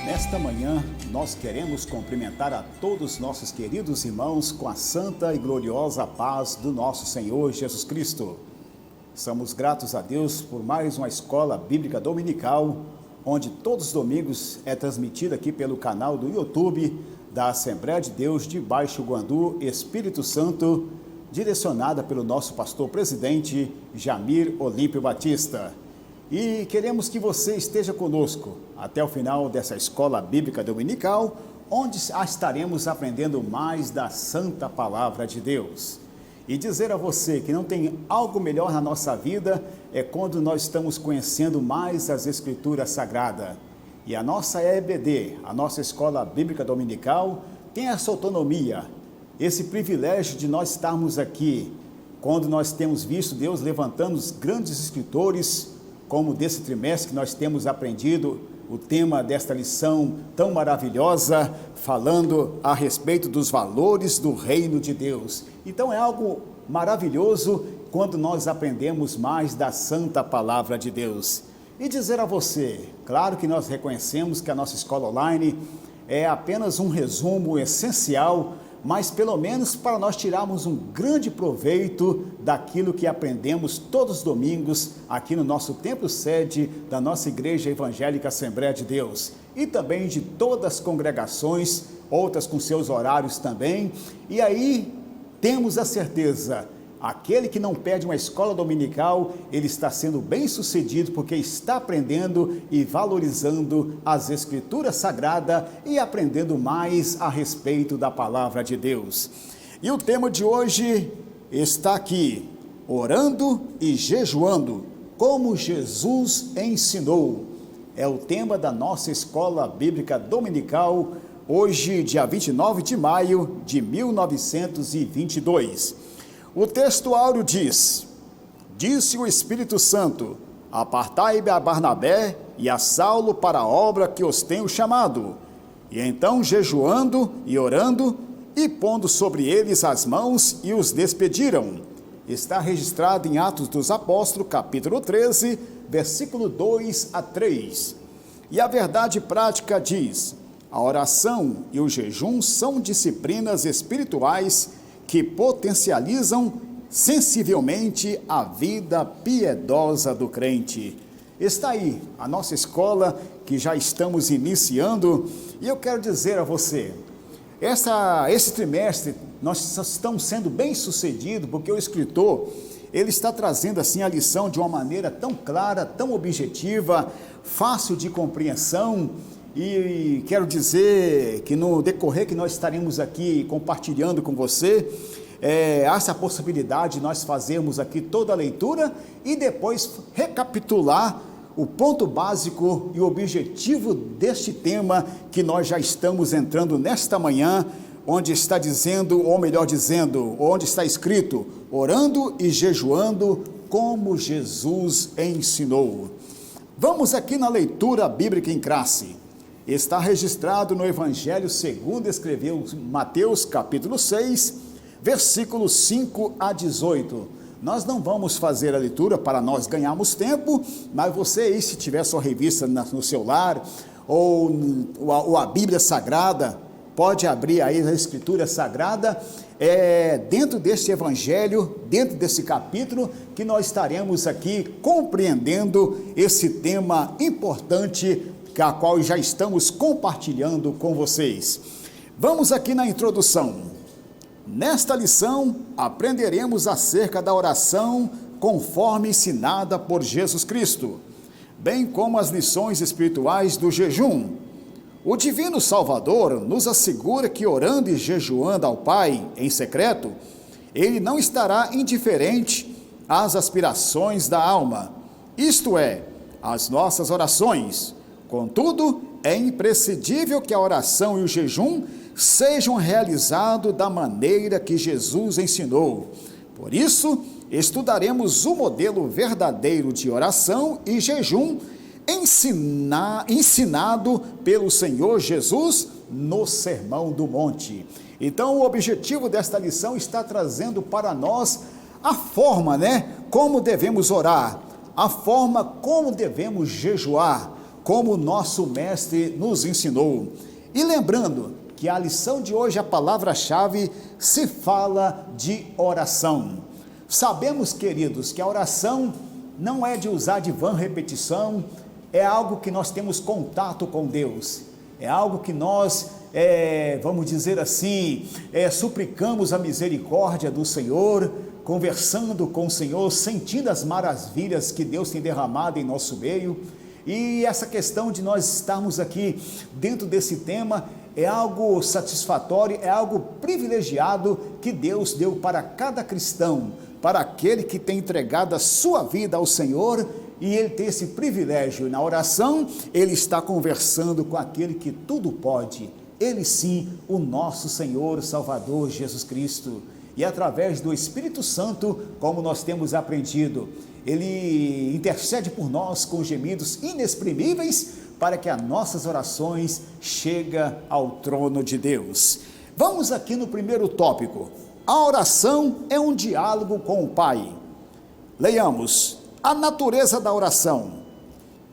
Nesta manhã, nós queremos cumprimentar a todos nossos queridos irmãos com a santa e gloriosa paz do nosso Senhor Jesus Cristo. Somos gratos a Deus por mais uma escola bíblica dominical, onde todos os domingos é transmitida aqui pelo canal do YouTube da Assembleia de Deus de Baixo Guandu, Espírito Santo, direcionada pelo nosso pastor presidente, Jamir Olímpio Batista. E queremos que você esteja conosco até o final dessa escola bíblica dominical, onde estaremos aprendendo mais da santa palavra de Deus. E dizer a você que não tem algo melhor na nossa vida é quando nós estamos conhecendo mais as Escrituras Sagradas. E a nossa EBD, a nossa escola bíblica dominical, tem essa autonomia, esse privilégio de nós estarmos aqui, quando nós temos visto Deus levantando os grandes escritores, como desse trimestre que nós temos aprendido o tema desta lição tão maravilhosa, falando a respeito dos valores do reino de Deus. Então é algo maravilhoso quando nós aprendemos mais da santa palavra de Deus. E dizer a você, claro que nós reconhecemos que a nossa escola online é apenas um resumo essencial, mas pelo menos para nós tirarmos um grande proveito daquilo que aprendemos todos os domingos aqui no nosso templo sede da nossa Igreja Evangélica Assembleia de Deus e também de todas as congregações, outras com seus horários também. E aí temos a certeza, aquele que não perde uma escola dominical, ele está sendo bem sucedido porque está aprendendo e valorizando as Escrituras Sagradas e aprendendo mais a respeito da palavra de Deus. E o tema de hoje está aqui, orando e jejuando, como Jesus ensinou. É o tema da nossa escola bíblica dominical, hoje, dia 29 de maio de 1922. O texto áureo diz: disse o Espírito Santo, apartai-me a Barnabé e a Saulo para a obra que os tenho chamado. E então, jejuando e orando, e pondo sobre eles as mãos, e os despediram. Está registrado em Atos dos Apóstolos, capítulo 13, versículo 2 a 3. E a verdade prática diz: a oração e o jejum são disciplinas espirituais que potencializam sensivelmente a vida piedosa do crente. Está aí a nossa escola que já estamos iniciando, e eu quero dizer a você, esse trimestre nós estamos sendo bem sucedidos, porque o escritor, ele está trazendo assim a lição de uma maneira tão clara, tão objetiva, fácil de compreensão. E quero dizer que no decorrer que nós estaremos aqui compartilhando com você, há essa possibilidade de nós fazermos aqui toda a leitura e depois recapitular o ponto básico e o objetivo deste tema que nós já estamos entrando nesta manhã, onde está dizendo, ou melhor dizendo, onde está escrito, orando e jejuando como Jesus ensinou. Vamos aqui na leitura bíblica em classe. Está registrado no Evangelho segundo escreveu Mateus, capítulo 6, versículos 5 a 18. Nós não vamos fazer a leitura para nós ganharmos tempo, mas você aí, se tiver sua revista no celular, ou a Bíblia Sagrada, pode abrir aí a Escritura Sagrada, dentro deste Evangelho, dentro desse capítulo, que nós estaremos aqui compreendendo esse tema importante, a qual já estamos compartilhando com vocês. Vamos aqui na introdução. Nesta lição, aprenderemos acerca da oração conforme ensinada por Jesus Cristo, bem como as lições espirituais do jejum. O Divino Salvador nos assegura que orando e jejuando ao Pai em secreto, Ele não estará indiferente às aspirações da alma, isto é, às nossas orações. Contudo, é imprescindível que a oração e o jejum sejam realizados da maneira que Jesus ensinou. Por isso, estudaremos o modelo verdadeiro de oração e jejum ensinado pelo Senhor Jesus no Sermão do Monte. Então, o objetivo desta lição está trazendo para nós a forma, como devemos orar, a forma como devemos jejuar, como o nosso mestre nos ensinou. E lembrando que a lição de hoje, a palavra-chave, se fala de oração. Sabemos, queridos, que a oração não é de usar de vã repetição, é algo que nós temos contato com Deus, é algo que nós, vamos dizer assim, suplicamos a misericórdia do Senhor, conversando com o Senhor, sentindo as maravilhas que Deus tem derramado em nosso meio. E essa questão de nós estarmos aqui dentro desse tema é algo satisfatório, é algo privilegiado que Deus deu para cada cristão, para aquele que tem entregado a sua vida ao Senhor, e ele tem esse privilégio. Na oração, ele está conversando com aquele que tudo pode, ele sim, o nosso Senhor Salvador Jesus Cristo. E através do Espírito Santo, como nós temos aprendido, ele intercede por nós com gemidos inexprimíveis, para que as nossas orações cheguem ao trono de Deus. Vamos aqui no primeiro tópico. A oração é um diálogo com o Pai. Leiamos a natureza da oração.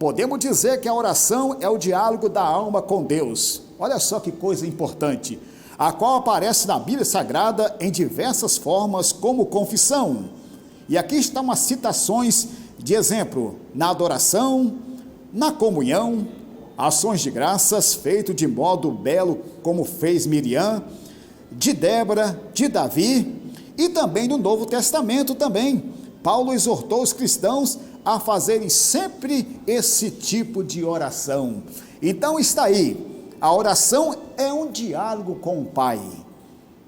Podemos dizer que a oração é o diálogo da alma com Deus. Olha só que coisa importante, a qual aparece na Bíblia Sagrada em diversas formas como confissão. E aqui estão as citações de exemplo: na adoração, na comunhão, ações de graças feito de modo belo como fez Miriam, de Débora, de Davi, e também no Novo Testamento também. Paulo exortou os cristãos a fazerem sempre esse tipo de oração. Então está aí, a oração é um diálogo com o Pai.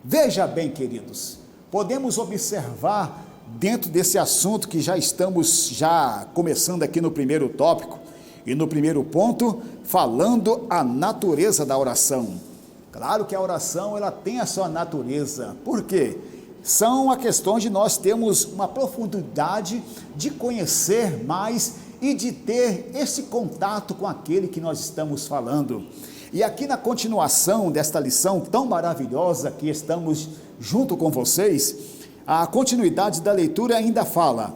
Veja bem, queridos, podemos observar dentro desse assunto que já estamos começando aqui no primeiro tópico, e no primeiro ponto, falando a natureza da oração. Claro que a oração, ela tem a sua natureza. Por quê? São a questão de nós termos uma profundidade de conhecer mais e de ter esse contato com aquele que nós estamos falando. E aqui na continuação desta lição tão maravilhosa que estamos junto com vocês, a continuidade da leitura ainda fala: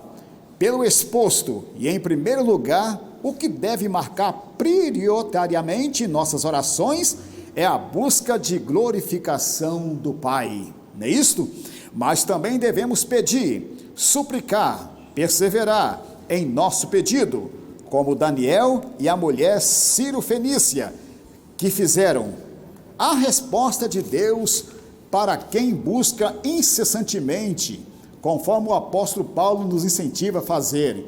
pelo exposto e em primeiro lugar, o que deve marcar prioritariamente nossas orações é a busca de glorificação do Pai, não é isto? Mas também devemos pedir, suplicar, perseverar em nosso pedido, como Daniel e a mulher Ciro-fenícia, que fizeram. A resposta de Deus para quem busca incessantemente, conforme o apóstolo Paulo nos incentiva a fazer.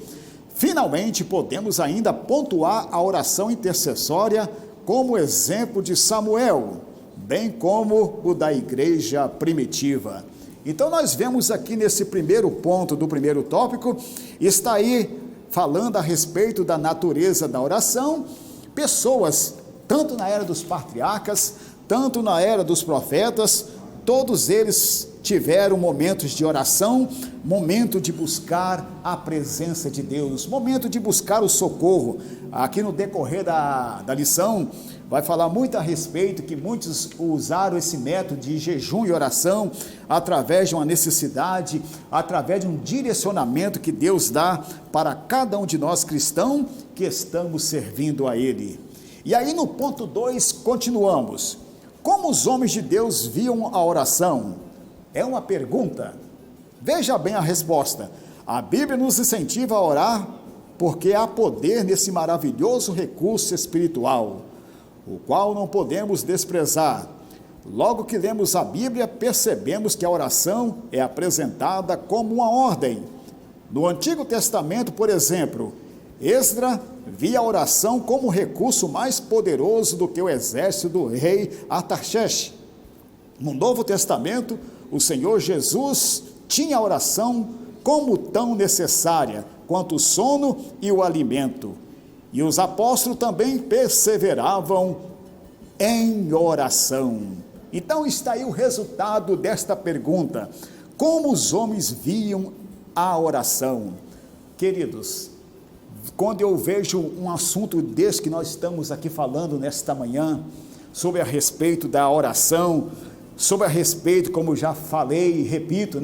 Finalmente, podemos ainda pontuar a oração intercessória como exemplo de Samuel, bem como o da igreja primitiva. Então nós vemos aqui nesse primeiro ponto do primeiro tópico, está aí falando a respeito da natureza da oração, pessoas, tanto na era dos patriarcas, tanto na era dos profetas, todos eles tiveram momentos de oração, momento de buscar a presença de Deus, momento de buscar o socorro. Aqui no decorrer da lição, vai falar muito a respeito que muitos usaram esse método de jejum e oração através de uma necessidade, através de um direcionamento que Deus dá para cada um de nós cristãos que estamos servindo a Ele. E aí no ponto 2, continuamos. Como os homens de Deus viam a oração? É uma pergunta. Veja bem a resposta. A Bíblia nos incentiva a orar porque há poder nesse maravilhoso recurso espiritual, o qual não podemos desprezar. Logo que lemos a Bíblia, percebemos que a oração é apresentada como uma ordem. No Antigo Testamento, por exemplo, Esdra via a oração como o recurso mais poderoso do que o exército do rei Artaxerxes. No Novo Testamento, o Senhor Jesus tinha a oração como tão necessária quanto o sono e o alimento. E os apóstolos também perseveravam em oração. Então está aí o resultado desta pergunta: como os homens viam a oração? Queridos, quando eu vejo um assunto desse que nós estamos aqui falando nesta manhã, sobre a respeito da oração, sobre a respeito, como já falei e repito,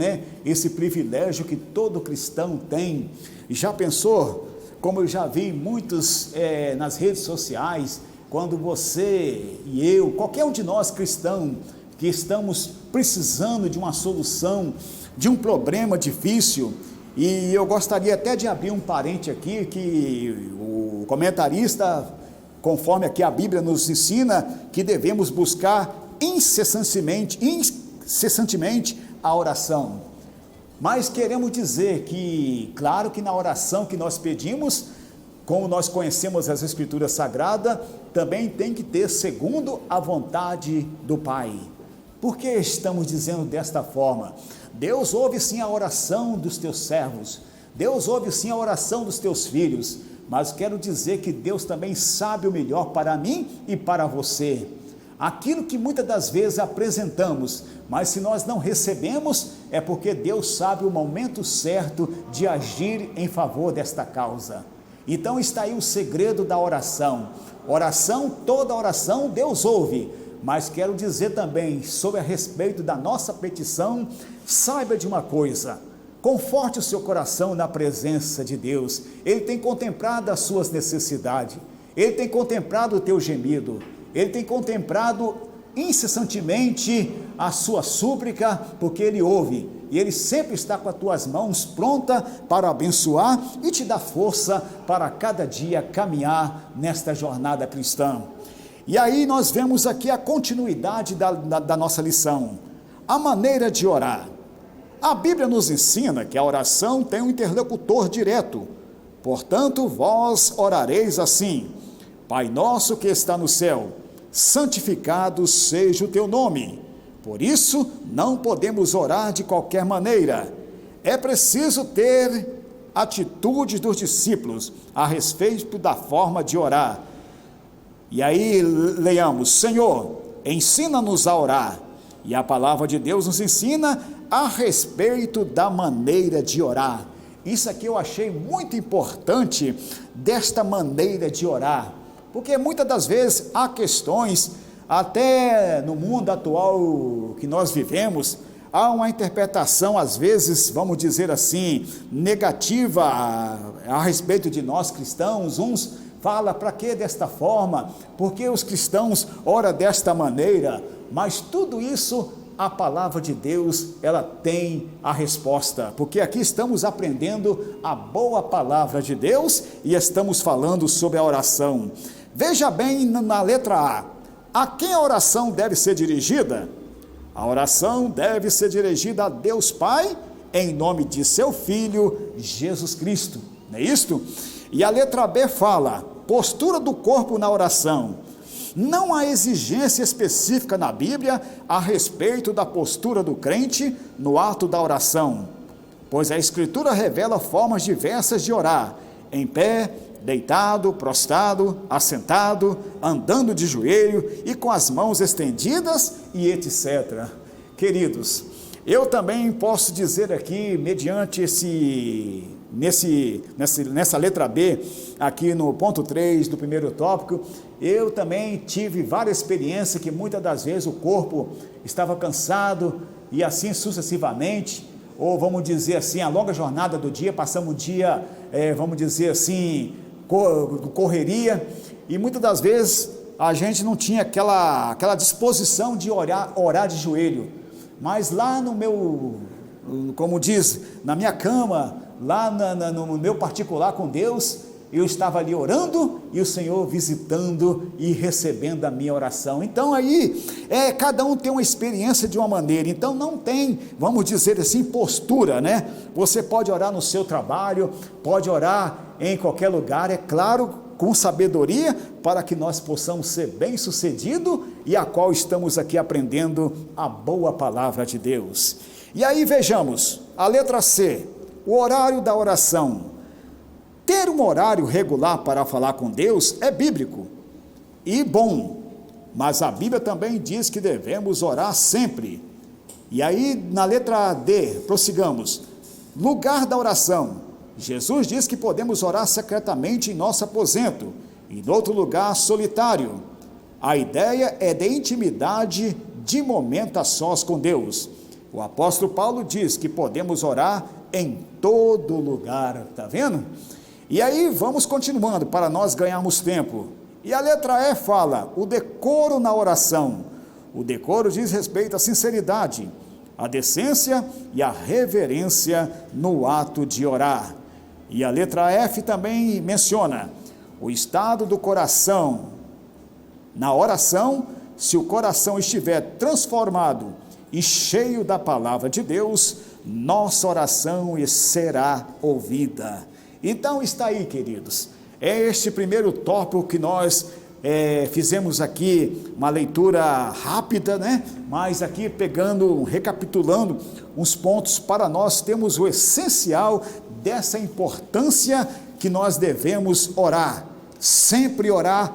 esse privilégio que todo cristão tem. Já pensou? como eu já vi muitos nas redes sociais, quando você e eu, qualquer um de nós cristãos, que estamos precisando de uma solução, de um problema difícil, e eu gostaria até de abrir um parente aqui, que o comentarista, conforme aqui a Bíblia nos ensina, que devemos buscar incessantemente a oração. Mas queremos dizer que, claro que na oração que nós pedimos, como nós conhecemos as Escrituras Sagradas, também tem que ter segundo a vontade do Pai. Por que estamos dizendo desta forma? Deus ouve sim a oração dos teus servos, Deus ouve sim a oração dos teus filhos, mas quero dizer que Deus também sabe o melhor para mim e para você. Aquilo que muitas das vezes apresentamos, mas se nós não recebemos, é porque Deus sabe o momento certo de agir em favor desta causa. Então está aí o segredo da oração. Oração, toda oração Deus ouve, mas quero dizer também, sobre a respeito da nossa petição, saiba de uma coisa: conforte o seu coração na presença de Deus. Ele tem contemplado as suas necessidades, Ele tem contemplado o teu gemido, Ele tem contemplado incessantemente a sua súplica, porque Ele ouve, e Ele sempre está com as tuas mãos pronta para abençoar e te dar força para cada dia caminhar nesta jornada cristã. E aí nós vemos aqui a continuidade da nossa lição, a maneira de orar. A Bíblia nos ensina que a oração tem um interlocutor direto. Portanto, vós orareis assim: Pai nosso que está no céu, santificado seja o teu nome. Por isso, não podemos orar de qualquer maneira. É preciso ter atitude dos discípulos a respeito da forma de orar. E aí leiamos: Senhor, ensina-nos a orar. E a palavra de Deus nos ensina a respeito da maneira de orar. Isso aqui eu achei muito importante, desta maneira de orar, porque muitas das vezes há questões, até no mundo atual que nós vivemos, há uma interpretação às vezes, vamos dizer assim, negativa a respeito de nós cristãos. Uns falam: para que desta forma? Porque os cristãos oram desta maneira? Mas tudo isso, a palavra de Deus, ela tem a resposta, porque aqui estamos aprendendo a boa palavra de Deus e estamos falando sobre a oração. Veja bem na letra a quem a oração deve ser dirigida? A oração deve ser dirigida a Deus Pai, em nome de seu Filho, Jesus Cristo, não é isto? E a letra B fala: postura do corpo na oração. Não há exigência específica na Bíblia a respeito da postura do crente no ato da oração, pois a Escritura revela formas diversas de orar: em pé, deitado, prostrado, assentado, andando de joelho e com as mãos estendidas e etc. Queridos, eu também posso dizer aqui, mediante nessa letra B, aqui no ponto 3 do primeiro tópico, eu também tive várias experiências que muitas das vezes o corpo estava cansado e assim sucessivamente, ou vamos dizer assim, a longa jornada do dia, passamos o dia, vamos dizer assim, correria, e muitas das vezes a gente não tinha aquela disposição de orar de joelho, mas lá no meu, como diz, na minha cama, lá no meu particular com Deus, eu estava ali orando e o Senhor visitando e recebendo a minha oração. Então aí, cada um tem uma experiência de uma maneira, então não tem, vamos dizer assim, postura, né? Você pode orar no seu trabalho, pode orar em qualquer lugar, é claro, com sabedoria, para que nós possamos ser bem-sucedidos, e a qual estamos aqui aprendendo a boa palavra de Deus. E aí vejamos, a letra C, o horário da oração. Ter um horário regular para falar com Deus é bíblico e bom, mas a Bíblia também diz que devemos orar sempre. E aí na letra D, prossigamos, lugar da oração. Jesus diz que podemos orar secretamente em nosso aposento, e em outro lugar solitário. A ideia é de intimidade, de momento a sós com Deus. O apóstolo Paulo diz que podemos orar em todo lugar, está vendo? E aí vamos continuando para nós ganharmos tempo. E a letra E fala o decoro na oração. O decoro diz respeito à sinceridade, à decência e à reverência no ato de orar. E a letra F também menciona o estado do coração. Na oração, se o coração estiver transformado e cheio da palavra de Deus, nossa oração será ouvida. Então está aí, queridos, é este primeiro tópico que nós fizemos aqui, uma leitura rápida, né? Mas aqui recapitulando uns pontos para nós termos o essencial dessa importância que nós devemos orar, sempre orar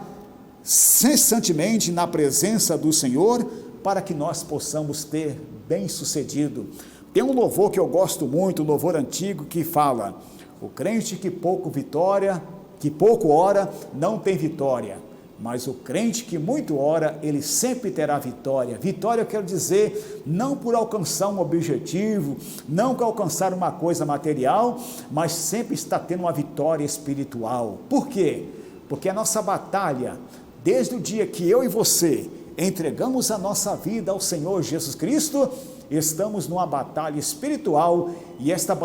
cessantemente na presença do Senhor, para que nós possamos ter bem-sucedido. Tem um louvor que eu gosto muito, um louvor antigo, que fala: o crente que pouco ora, não tem vitória, mas o crente que muito ora, ele sempre terá vitória. Vitória eu quero dizer, não por alcançar um objetivo, não por alcançar uma coisa material, mas sempre está tendo uma vitória espiritual. Por quê? Porque a nossa batalha, desde o dia que eu e você entregamos a nossa vida ao Senhor Jesus Cristo, estamos numa batalha espiritual, e esta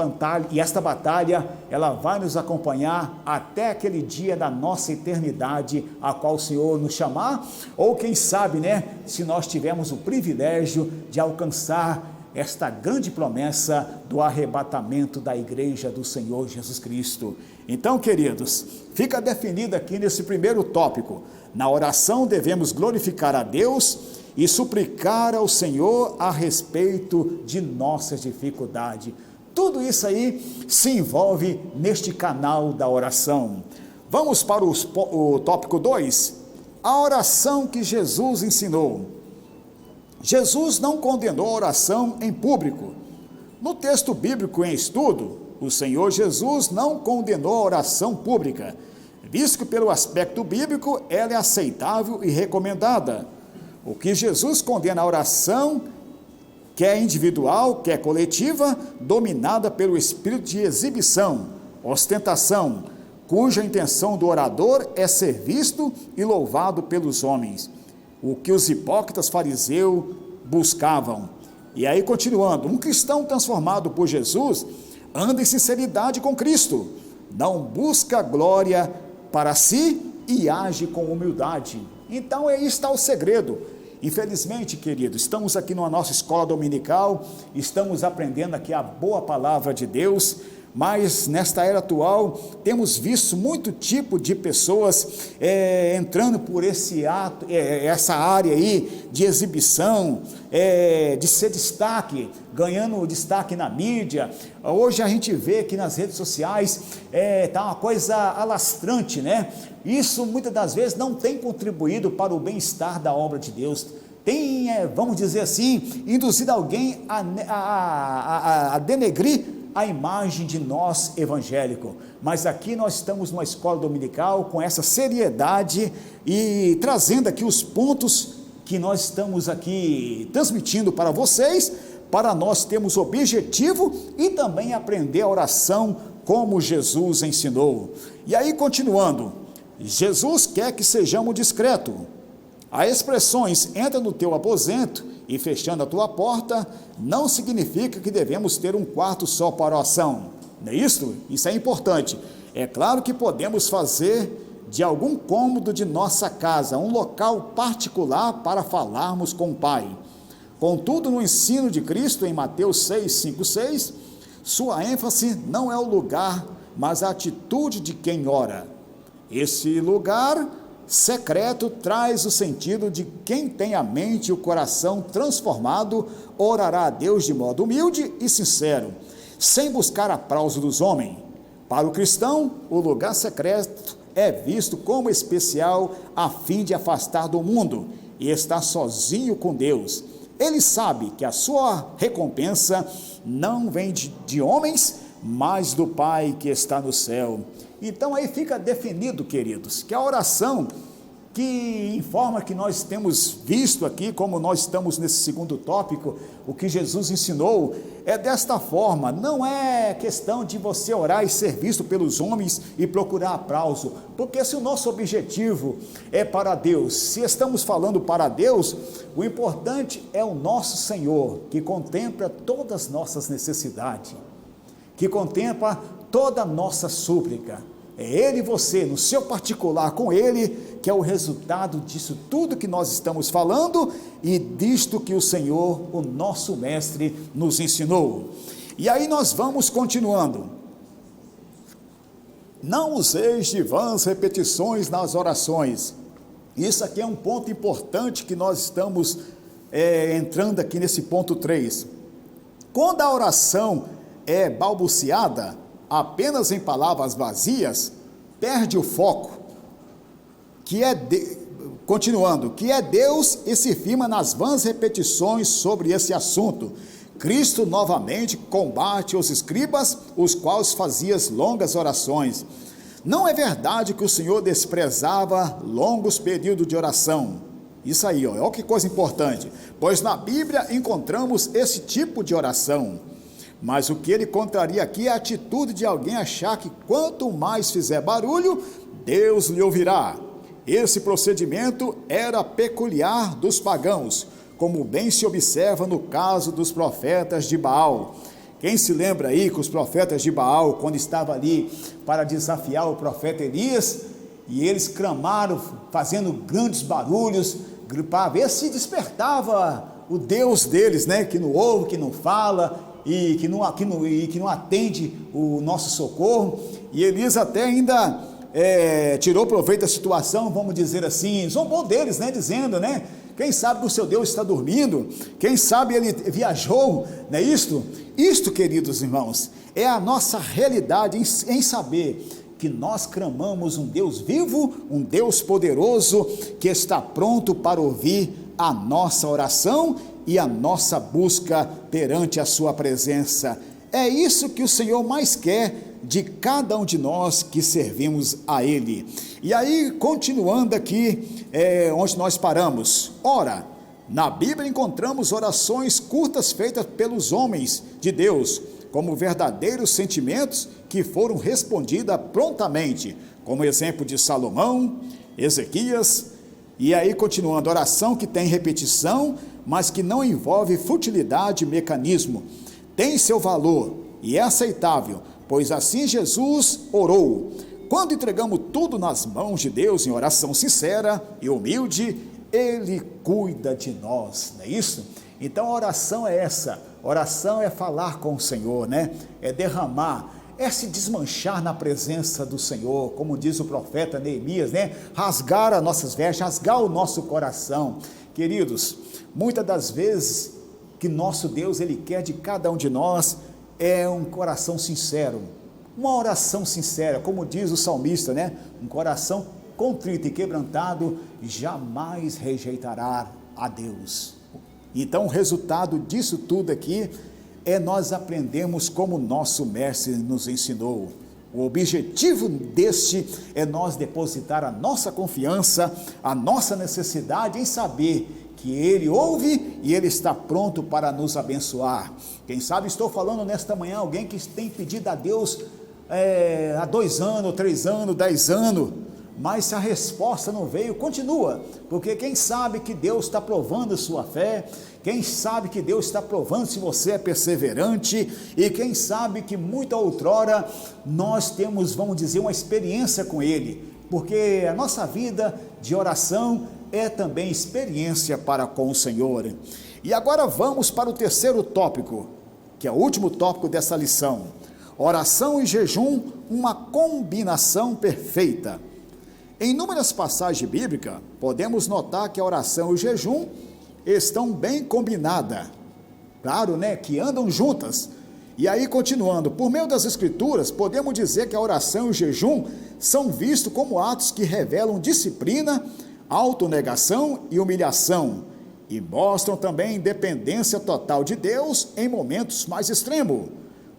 batalha, ela vai nos acompanhar até aquele dia da nossa eternidade, a qual o Senhor nos chamar, ou quem sabe, né, se nós tivermos o privilégio de alcançar esta grande promessa do arrebatamento da igreja do Senhor Jesus Cristo. Então, queridos, fica definido aqui nesse primeiro tópico: na oração devemos glorificar a Deus e suplicar ao Senhor a respeito de nossas dificuldades. Tudo isso aí se envolve neste canal da oração. Vamos para o tópico 2, a oração que Jesus ensinou. Jesus não condenou a oração em público. No texto bíblico em estudo, o Senhor Jesus não condenou a oração pública, visto que pelo aspecto bíblico ela é aceitável e recomendada. O que Jesus condena a oração, quer individual, quer coletiva, dominada pelo espírito de exibição, ostentação, cuja intenção do orador é ser visto e louvado pelos homens, o que os hipócritas fariseus buscavam. E aí, continuando, um cristão transformado por Jesus anda em sinceridade com Cristo, não busca glória para si e age com humildade. Então aí está o segredo. Infelizmente, querido, estamos aqui na nossa escola dominical, estamos aprendendo aqui a boa palavra de Deus, mas nesta era atual temos visto muito tipo de pessoas entrando por essa área aí de exibição, de ser destaque, ganhando destaque na mídia. Hoje a gente vê que nas redes sociais está uma coisa alastrante, né? Isso muitas das vezes não tem contribuído para o bem-estar da obra de Deus. Tem, vamos dizer assim, induzido alguém a denegrir a imagem de nós evangélicos. Mas aqui nós estamos numa escola dominical com essa seriedade e trazendo aqui os pontos que nós estamos aqui transmitindo para vocês, para nós termos objetivo e também aprender a oração como Jesus ensinou. E aí, continuando, Jesus quer que sejamos discretos. As expressões entra no teu aposento e fechando a tua porta não significa que devemos ter um quarto só para oração, não é isso? Isso é importante. É claro que podemos fazer de algum cômodo de nossa casa um local particular para falarmos com o Pai. Contudo, no ensino de Cristo em Mateus 6:5-6, sua ênfase não é o lugar, mas a atitude de quem ora. Esse lugar secreto traz o sentido de quem tem a mente e o coração transformado, orará a Deus de modo humilde e sincero, sem buscar aplauso dos homens. Para o cristão, o lugar secreto é visto como especial a fim de afastar do mundo e estar sozinho com Deus. Ele sabe que a sua recompensa não vem de homens, mas do Pai que está no céu. Então aí fica definido, queridos, que a oração que informa que nós temos visto aqui, como nós estamos nesse segundo tópico, o que Jesus ensinou é desta forma. Não é questão de você orar e ser visto pelos homens e procurar aplauso, porque se o nosso objetivo é para Deus, se estamos falando para Deus, o importante é o nosso Senhor, que contempla todas as nossas necessidades, que contempla toda a nossa súplica. É Ele e você, no seu particular com Ele, que é o resultado disso tudo que nós estamos falando e disto que o Senhor, o nosso Mestre, nos ensinou. E aí nós vamos continuando. Não useis de vãs repetições nas orações. Isso aqui é um ponto importante que nós estamos entrando aqui nesse ponto 3. Quando a oração é balbuciada, apenas em palavras vazias, perde o foco, continuando, que é Deus, e se firma nas vãs repetições sobre esse assunto. Cristo novamente combate os escribas, os quais faziam longas orações. Não é verdade que o Senhor desprezava longos períodos de oração. Isso aí, olha que coisa importante, pois na Bíblia encontramos esse tipo de oração. Mas o que ele contraria aqui é a atitude de alguém achar que quanto mais fizer barulho, Deus lhe ouvirá. Esse procedimento era peculiar dos pagãos, como bem se observa no caso dos profetas de Baal. Quem se lembra aí que os profetas de Baal, quando estavam ali para desafiar o profeta Elias, e eles clamaram, fazendo grandes barulhos, para ver se despertava o Deus deles, né? Que não ouve, que não fala, e que não atende o nosso socorro. E Elias até ainda tirou proveito da situação, vamos dizer assim, zombou deles, né, dizendo, né, quem sabe que o seu Deus está dormindo, quem sabe ele viajou, não é isto? Isto, queridos irmãos, é a nossa realidade em saber que nós clamamos um Deus vivo, um Deus poderoso, que está pronto para ouvir a nossa oração e a nossa busca perante a sua presença. É isso que o Senhor mais quer de cada um de nós que servimos a Ele. E aí, continuando aqui, onde nós paramos. Ora, na Bíblia encontramos orações curtas feitas pelos homens de Deus, como verdadeiros sentimentos que foram respondidas prontamente, como exemplo de Salomão, Ezequias. E aí, continuando, oração que tem repetição, mas que não envolve futilidade e mecanismo, tem seu valor e é aceitável, pois assim Jesus orou. Quando entregamos tudo nas mãos de Deus em oração sincera e humilde, Ele cuida de nós, não é isso? Então a oração é essa, oração é falar com o Senhor, né? É derramar, é se desmanchar na presença do Senhor, como diz o profeta Neemias, né? Rasgar as nossas vestes, rasgar o nosso coração. Queridos, muitas das vezes que nosso Deus, Ele quer de cada um de nós, é um coração sincero, uma oração sincera, como diz o salmista, né? Um coração contrito e quebrantado jamais rejeitará a Deus. Então o resultado disso tudo aqui é nós aprendermos como nosso mestre nos ensinou. O objetivo deste é nós depositar a nossa confiança, a nossa necessidade em saber que Ele ouve e Ele está pronto para nos abençoar. Quem sabe estou falando nesta manhã alguém que tem pedido a Deus há 2 anos, 3 anos, 10 anos, mas se a resposta não veio, continua, porque quem sabe que Deus está provando a sua fé, quem sabe que Deus está provando se você é perseverante, e quem sabe que muita outrora nós temos, vamos dizer, uma experiência com Ele, porque a nossa vida de oração é também experiência para com o Senhor. E agora vamos para o terceiro tópico, que é o último tópico dessa lição: oração e jejum, uma combinação perfeita. Em inúmeras passagens bíblicas, podemos notar que a oração e o jejum estão bem combinadas, claro, né, que andam juntas. E aí, continuando, por meio das Escrituras, podemos dizer que a oração e o jejum são vistos como atos que revelam disciplina, autonegação e humilhação, e mostram também dependência total de Deus em momentos mais extremos,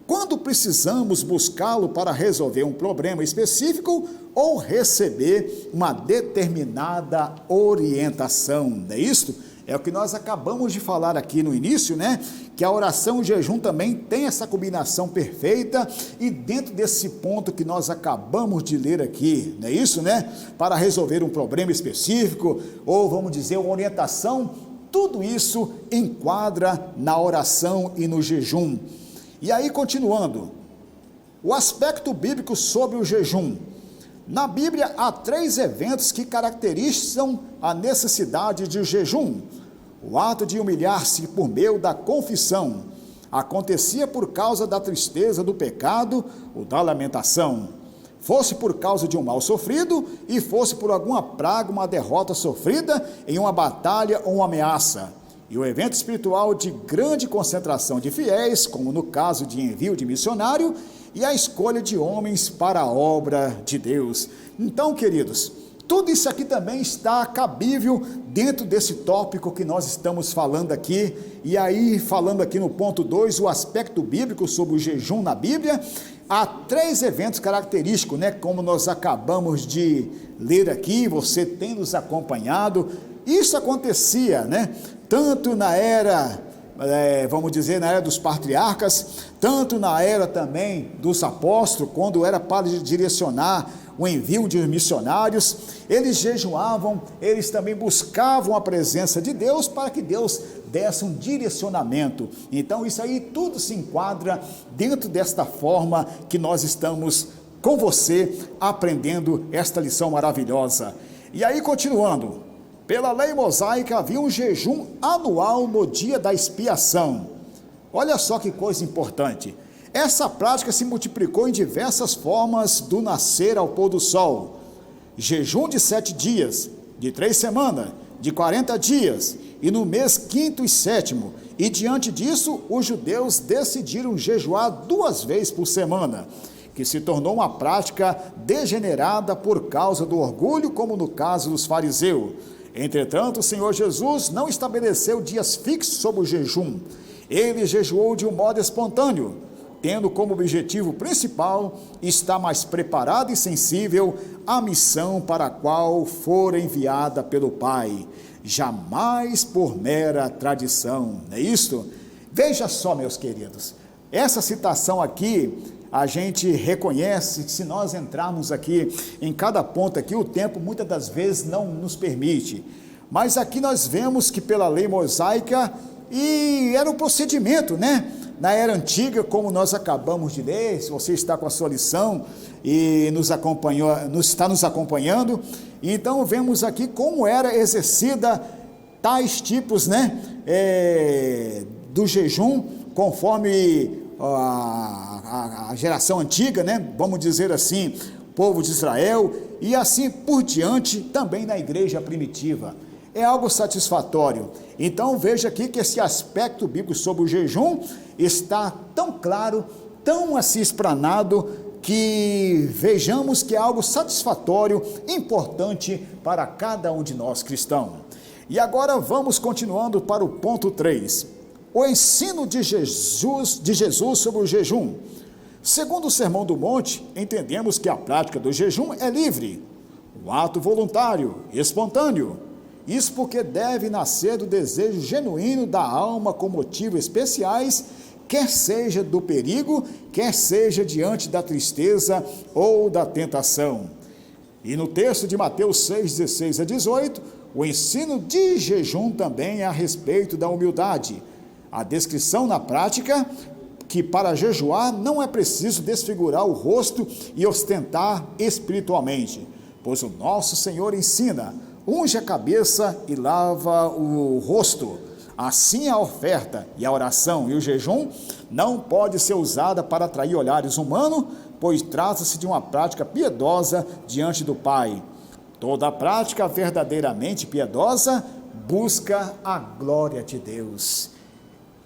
quando precisamos buscá-lo para resolver um problema específico ou receber uma determinada orientação, não é isso? É o que nós acabamos de falar aqui no início, né? Que a oração e o jejum também tem essa combinação perfeita, e dentro desse ponto que nós acabamos de ler aqui, não é isso, né? Para resolver um problema específico, ou vamos dizer, uma orientação, tudo isso enquadra na oração e no jejum. E aí, continuando, o aspecto bíblico sobre o jejum. Na Bíblia, há 3 eventos que caracterizam a necessidade de jejum. O ato de humilhar-se por meio da confissão acontecia por causa da tristeza do pecado ou da lamentação, fosse por causa de um mal sofrido e fosse por alguma praga, uma derrota sofrida em uma batalha ou uma ameaça. E o evento espiritual de grande concentração de fiéis, como no caso de envio de missionário, e a escolha de homens para a obra de Deus. Então, queridos, tudo isso aqui também está cabível dentro desse tópico que nós estamos falando aqui. E aí, falando aqui no ponto 2, o aspecto bíblico sobre o jejum na Bíblia, há 3 eventos característicos, né? Como nós acabamos de ler aqui, você tem nos acompanhado. Isso acontecia, né? Tanto na era, vamos dizer, na era dos patriarcas, tanto na era também dos apóstolos, quando era para direcionar o envio de missionários. Eles jejuavam, eles também buscavam a presença de Deus para que Deus desse um direcionamento. Então isso aí tudo se enquadra dentro desta forma que nós estamos com você aprendendo esta lição maravilhosa. E aí, continuando, pela lei mosaica havia um jejum anual no dia da expiação. Olha só que coisa importante. Essa prática se multiplicou em diversas formas do nascer ao pôr do sol. Jejum de 7 dias, de 3 semanas, de 40 dias, e no mês 5º e 7º. E diante disso, os judeus decidiram jejuar 2 vezes por semana, que se tornou uma prática degenerada por causa do orgulho, como no caso dos fariseus. Entretanto, o Senhor Jesus não estabeleceu dias fixos sobre o jejum. Ele jejuou de um modo espontâneo, tendo como objetivo principal estar mais preparado e sensível à missão para a qual for enviada pelo Pai, jamais por mera tradição, não é isto? Veja só, meus queridos, essa citação aqui, a gente reconhece que se nós entrarmos aqui em cada ponto aqui, o tempo muitas das vezes não nos permite, mas aqui nós vemos que pela lei mosaica, e era um procedimento, né? Na era antiga, como nós acabamos de ler, se você está com a sua lição e está nos acompanhando, então vemos aqui como era exercida tais tipos, né? Do jejum, conforme a geração antiga, né? Vamos dizer assim, povo de Israel, e assim por diante também na igreja primitiva. É algo satisfatório. Então veja aqui que esse aspecto bíblico sobre o jejum está tão claro, tão assim explanado, que vejamos que é algo satisfatório, importante para cada um de nós cristãos. E agora vamos continuando para o ponto 3, o ensino de Jesus sobre o jejum. Segundo o Sermão do Monte, entendemos que a prática do jejum é livre, um ato voluntário, espontâneo. Isso porque deve nascer do desejo genuíno da alma com motivos especiais, quer seja do perigo, quer seja diante da tristeza ou da tentação. E no texto de Mateus 6, 16 a 18, o ensino de jejum também é a respeito da humildade. A descrição na prática que para jejuar não é preciso desfigurar o rosto e ostentar espiritualmente, pois o nosso Senhor ensina: unge a cabeça e lava o rosto. Assim a oferta e a oração e o jejum não pode ser usada para atrair olhares humanos, pois trata-se de uma prática piedosa diante do Pai. Toda prática verdadeiramente piedosa busca a glória de Deus.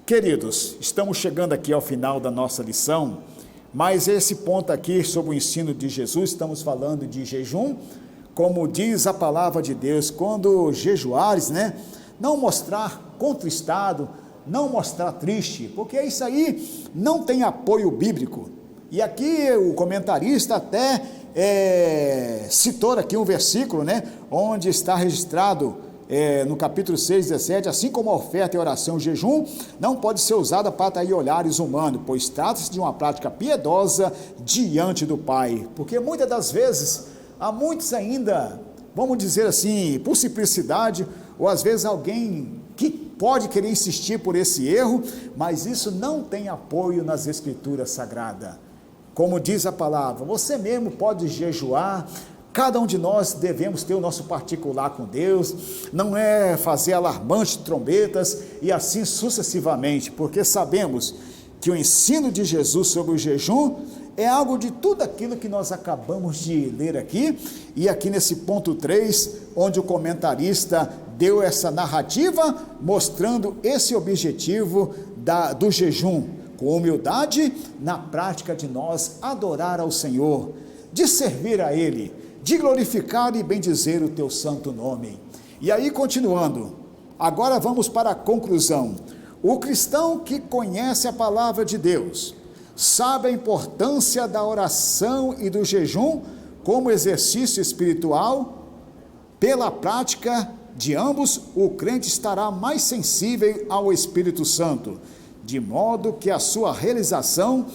Queridos, estamos chegando aqui ao final da nossa lição, mas esse ponto aqui sobre o ensino de Jesus, estamos falando de jejum. Como diz a palavra de Deus, quando jejuares, né, não mostrar contristado, não mostrar triste, porque isso aí não tem apoio bíblico. E aqui o comentarista até citou aqui um versículo, né, onde está registrado no capítulo 6, 17, assim como a oferta e a oração e o jejum não pode ser usada para atrair olhares humanos, pois trata-se de uma prática piedosa diante do Pai, porque muitas das vezes, há muitos ainda, vamos dizer assim, por simplicidade, ou às vezes alguém que pode querer insistir por esse erro, mas isso não tem apoio nas Escrituras Sagradas. Como diz a palavra, você mesmo pode jejuar, cada um de nós devemos ter o nosso particular com Deus, não é fazer alarmantes trombetas e assim sucessivamente, porque sabemos que o ensino de Jesus sobre o jejum é algo de tudo aquilo que nós acabamos de ler aqui, e aqui nesse ponto 3, onde o comentarista deu essa narrativa, mostrando esse objetivo do jejum, com humildade na prática de nós adorar ao Senhor, de servir a Ele, de glorificar e bendizer o teu santo nome. E aí, continuando, agora vamos para a conclusão. O cristão que conhece a palavra de Deus, sabe a importância da oração e do jejum como exercício espiritual, pela prática de ambos, o crente estará mais sensível ao Espírito Santo, de modo que a sua realização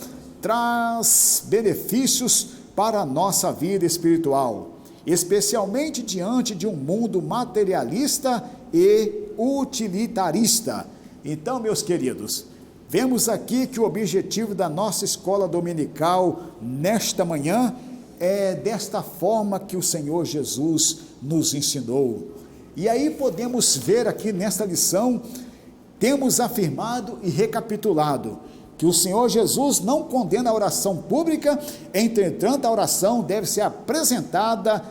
traz benefícios para a nossa vida espiritual, especialmente diante de um mundo materialista e utilitarista. Então, meus queridos, vemos aqui que o objetivo da nossa escola dominical nesta manhã é desta forma que o Senhor Jesus nos ensinou. E aí podemos ver aqui nesta lição, temos afirmado e recapitulado que o Senhor Jesus não condena a oração pública, entretanto a oração deve ser apresentada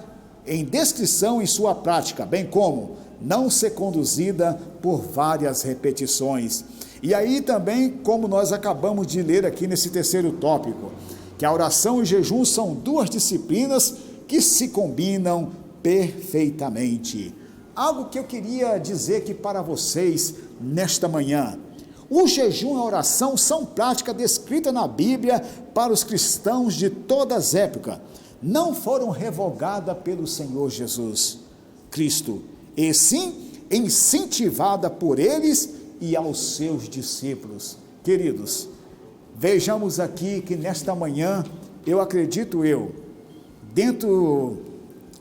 em descrição em sua prática, bem como não ser conduzida por várias repetições. E aí também, como nós acabamos de ler aqui nesse terceiro tópico, que a oração e o jejum são duas disciplinas que se combinam perfeitamente. Algo que eu queria dizer aqui para vocês nesta manhã: o jejum e a oração são práticas descritas na Bíblia para os cristãos de todas as épocas. Não foram revogadas pelo Senhor Jesus Cristo, e sim incentivadas por eles e aos seus discípulos. Queridos, vejamos aqui que nesta manhã, dentro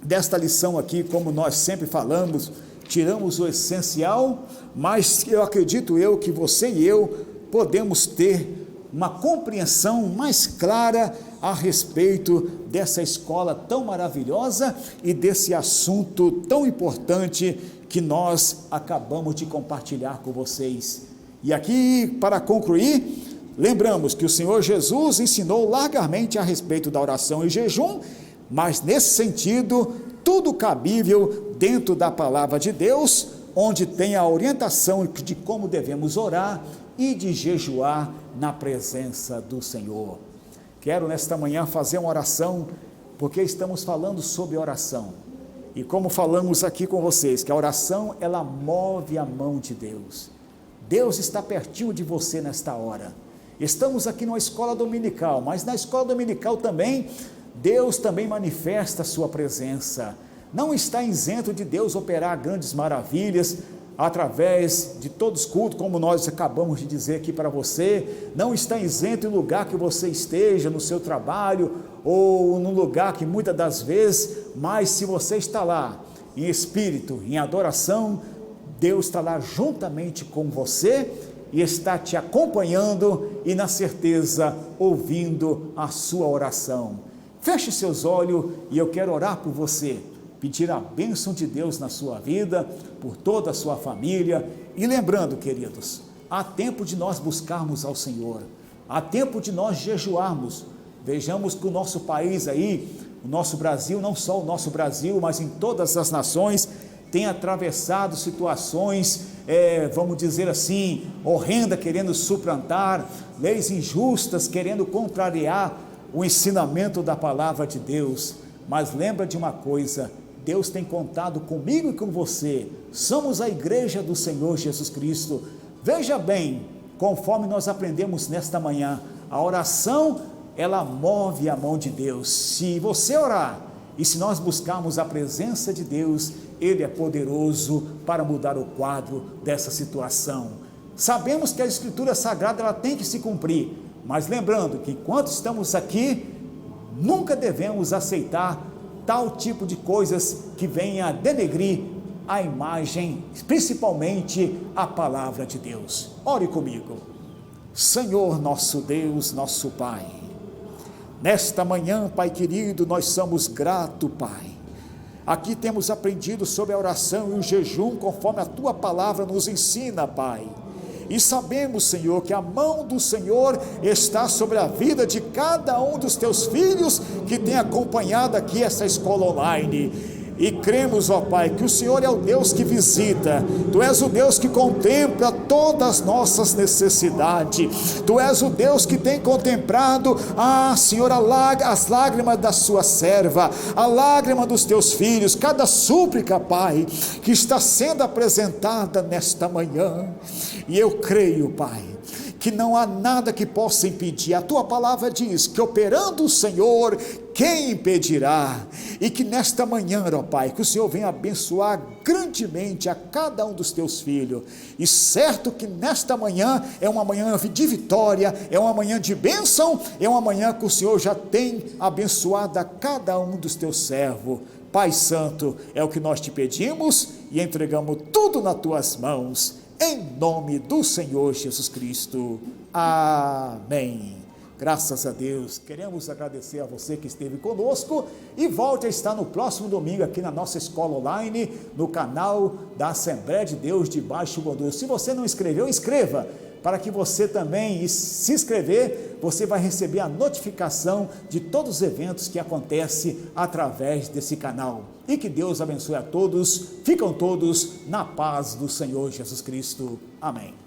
desta lição aqui, como nós sempre falamos, tiramos o essencial, mas eu acredito que você e eu podemos ter uma compreensão mais clara a respeito dessa escola tão maravilhosa e desse assunto tão importante que nós acabamos de compartilhar com vocês. E aqui, para concluir, lembramos que o Senhor Jesus ensinou largamente a respeito da oração e jejum, mas nesse sentido, tudo cabível dentro da palavra de Deus, onde tem a orientação de como devemos orar e de jejuar na presença do Senhor. Quero nesta manhã fazer uma oração, porque estamos falando sobre oração, e como falamos aqui com vocês, que a oração, ela move a mão de Deus. Deus está pertinho de você nesta hora. Estamos aqui numa escola dominical, mas na escola dominical também, Deus também manifesta a sua presença. Não está isento de Deus operar grandes maravilhas através de todos os cultos, como nós acabamos de dizer aqui para você. Não está isento em lugar que você esteja, no seu trabalho, ou no lugar que muitas das vezes, mas se você está lá, em espírito, em adoração, Deus está lá juntamente com você, e está te acompanhando, e na certeza, ouvindo a sua oração. Feche seus olhos, e eu quero orar por você, pedir a bênção de Deus na sua vida, por toda a sua família, e lembrando, queridos, há tempo de nós buscarmos ao Senhor, há tempo de nós jejuarmos. Vejamos que o nosso país aí, o nosso Brasil, não só o nosso Brasil, mas em todas as nações, tem atravessado situações, vamos dizer assim, horrendas, querendo suplantar, leis injustas, querendo contrariar o ensinamento da palavra de Deus. Mas lembra de uma coisa: Deus tem contado comigo e com você, somos a igreja do Senhor Jesus Cristo. Veja bem, conforme nós aprendemos nesta manhã, a oração ela move a mão de Deus. Se você orar e se nós buscarmos a presença de Deus, Ele é poderoso para mudar o quadro dessa situação. Sabemos que a Escritura Sagrada ela tem que se cumprir, mas lembrando que enquanto estamos aqui, nunca devemos aceitar tal tipo de coisas que venha a denegrir a imagem, principalmente a palavra de Deus. Ore comigo. Senhor nosso Deus, nosso Pai, nesta manhã, Pai querido, nós somos gratos, Pai. Aqui temos aprendido sobre a oração e o jejum, conforme a Tua palavra nos ensina, Pai. E sabemos, Senhor, que a mão do Senhor está sobre a vida de cada um dos Teus filhos que tem acompanhado aqui essa escola online. E cremos, ó Pai, que o Senhor é o Deus que visita, Tu és o Deus que contempla todas as nossas necessidades, Tu és o Deus que tem contemplado, Senhor, as lágrimas da sua serva, a lágrima dos Teus filhos, cada súplica, Pai, que está sendo apresentada nesta manhã, e eu creio, Pai, que não há nada que possa impedir. A Tua palavra diz que operando o Senhor, quem impedirá? E que nesta manhã, ó Pai, que o Senhor venha abençoar grandemente a cada um dos Teus filhos, e certo que nesta manhã é uma manhã de vitória, é uma manhã de bênção, é uma manhã que o Senhor já tem abençoado a cada um dos Teus servos. Pai Santo, é o que nós Te pedimos e entregamos tudo nas Tuas mãos, em nome do Senhor Jesus Cristo. Amém. Graças a Deus. Queremos agradecer a você que esteve conosco e volte a estar no próximo domingo aqui na nossa escola online, no canal da Assembleia de Deus de Baixo Guandu. Se você não inscreveu, inscreva, para que você também, se inscrever, você vai receber a notificação de todos os eventos que acontecem através desse canal. E que Deus abençoe a todos, ficam todos na paz do Senhor Jesus Cristo. Amém.